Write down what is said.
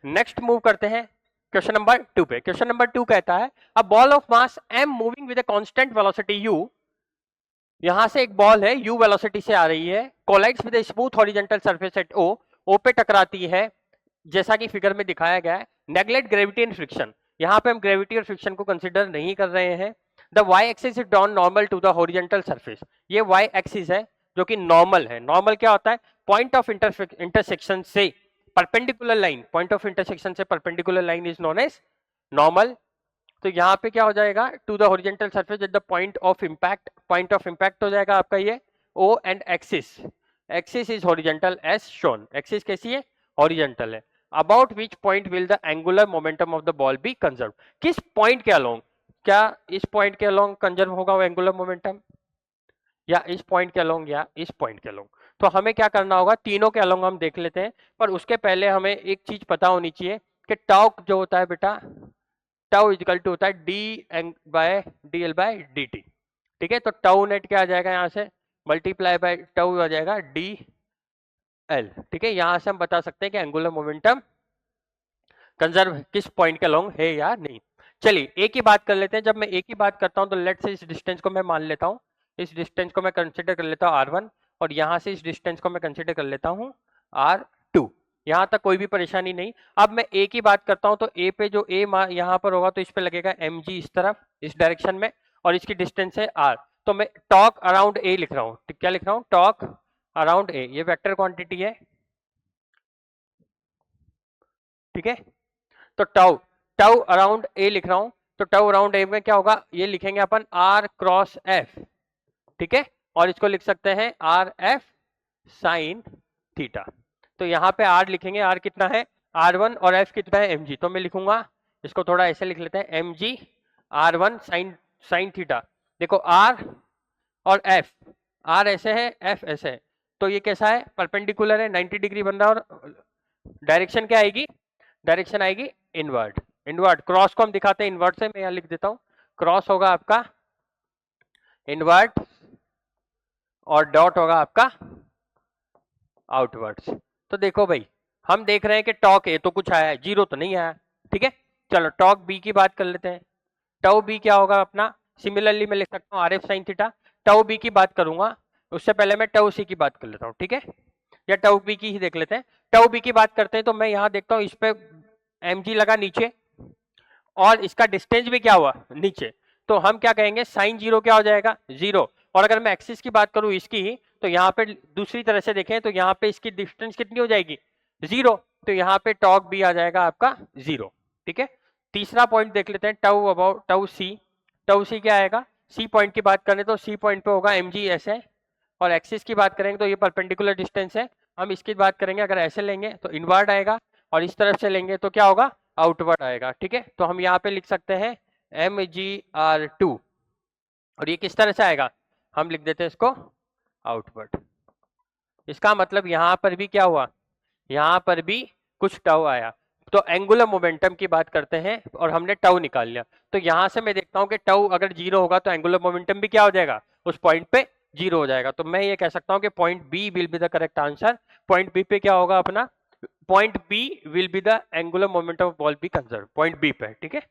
Next move करते हैं question number 2 पे। क्वेश्चन नंबर 2 कहता है a ball of mass m moving with a constant velocity u, यहां से एक बॉल है u वेलोसिटी से आ रही है, collides with a smooth horizontal surface at o पे टकराती है जैसा कि फिगर में दिखाया गया है। नेग्लेक्ट ग्रेविटी एंड फ्रिक्शन, यहां पे हम ग्रेविटी और फ्रिक्शन को कंसीडर नहीं कर रहे हैं। The y axis is drawn normal to the horizontal surface, ये y एक्सिस है जो कि नॉर्मल है। नॉर्मल क्या होता है? पॉइंट ऑफ इंटरसेक्शन से perpendicular line, point of intersection से perpendicular line is known as normal. तो यहाँ पे क्या हो जाएगा? To the horizontal surface at the point of impact, point of impact हो जाएगा आपका ये O, and axis, axis is horizontal as shown, axis कैसी है? हॉरिजॉन्टल है। About which point will the angular momentum of the ball B conserve, किस point के along, क्या इस पॉइंट के अलोंग कंजर्व होगा वो एंगुलर मोमेंटम, या इस पॉइंट के अलोंग, या इस पॉइंट के अलोंग? तो हमें क्या करना होगा, तीनों के अलोंग हम देख लेते हैं, पर उसके पहले हमें एक चीज पता होनी चाहिए कि टाउ जो होता है बेटा, टाउ इजिकल टू होता है D N by D L by D T. ठीक है, तो टाउ नेट क्या आ जाएगा यहाँ से, मल्टीप्लाई बाय टाउ आ जाएगा डी एल। ठीक है, यहां से हम बता सकते हैं कि एंगुलर मोमेंटम कंजर्व किस पॉइंट के अलोंग है या नहीं। चलिए एक ही बात कर लेते हैं। जब मैं एक ही बात करता हूं तो लेट से इस डिस्टेंस को मैं मान लेता हूं, इस डिस्टेंस को मैं कंसिडर कर लेता हूं R1, और यहां से इस डिस्टेंस को मैं कंसिडर कर लेता हूं R2। यहां तक कोई भी परेशानी नहीं। अब मैं एक ही बात करता हूं तो ए पे जो ए यहां पर होगा तो इस पे लगेगा mg इस तरफ, इस डायरेक्शन में, और इसकी डिस्टेंस है r। तो मैं टॉक अराउंड ए लिख रहा हूं। क्या लिख रहा हूं? टॉक अराउंड ए, ये वेक्टर क्वांटिटी है। ठीक है, तो टाउ, टाउ अराउंड ए लिख रहा हूं, तो टाउ अराउंड ए में क्या होगा, ये लिखेंगे अपन r क्रॉस f। ठीक है, और इसको लिख सकते हैं आर एफ साइन थीटा। तो यहाँ पे r लिखेंगे, r कितना है R1 और f कितना है mg, तो मैं लिखूंगा इसको थोड़ा ऐसे लिख लेते हैं mg R1 sine sine theta. देखो r और f, r ऐसे है f ऐसे है, तो ये कैसा है? परपेंडिकुलर है, 90 डिग्री बन रहा है, और डायरेक्शन क्या आएगी? डायरेक्शन आएगी इनवर्ट। इनवर्ट, क्रॉस को हम दिखाते हैं इनवर्ट से, मैं यहाँ लिख देता हूँ, क्रॉस होगा आपका इनवर्ट और डॉट होगा आपका आउटवर्ड्स। तो देखो भाई, हम देख रहे हैं कि टॉक ए तो कुछ आया है, जीरो तो नहीं आया। ठीक है, चलो टॉक बी की बात कर लेते हैं। टाउ बी क्या होगा अपना? सिमिलरली मैं लिख सकता हूँ R F sine theta. Tau B की बात करूंगा, उससे पहले मैं टाउ सी की बात कर लेता हूँ। ठीक है, या टाउ बी की ही देख लेते हैं। टाउ बी की बात करते हैं तो मैं यहाँ देखता हूँ इस पे एम जी लगा नीचे, और इसका डिस्टेंस भी क्या हुआ? नीचे। तो हम क्या कहेंगे, साइन जीरो क्या हो जाएगा? जीरो। और अगर मैं एक्सिस की बात करूं इसकी ही, तो यहाँ पे दूसरी तरह से देखें तो यहाँ पे इसकी डिस्टेंस कितनी हो जाएगी? जीरो। तो यहाँ पे टॉक भी आ जाएगा आपका जीरो। ठीक है, तीसरा पॉइंट देख लेते हैं, tau about tau C. Tau C क्या आएगा? सी पॉइंट की बात करें तो सी पॉइंट पे होगा एम जी ऐसे, और एक्सिस की बात करेंगे तो ये परपेंडिकुलर डिस्टेंस है। हम इसकी बात करेंगे, अगर ऐसे लेंगे तो इनवर्ड आएगा, और इस तरफ से लेंगे तो क्या होगा? आउटवर्ड आएगा। ठीक है, तो हम यहाँ पे लिख सकते हैं mgr2, और ये किस तरह से आएगा? हम लिख देते हैं इसको आउटवर्ड। इसका मतलब यहाँ पर भी क्या हुआ? यहाँ पर भी कुछ टाउ आया। तो एंगुलर मोमेंटम की बात करते हैं और हमने टाउ निकाल लिया, तो यहां से मैं देखता हूं कि टाउ अगर जीरो होगा तो एंगुलर मोमेंटम भी क्या हो जाएगा? उस पॉइंट पे जीरो हो जाएगा। तो मैं ये कह सकता हूं कि point B will be the correct answer. Point B पे क्या होगा अपना? Point B will be the angular momentum of ball B conserve, point B पे। ठीक है,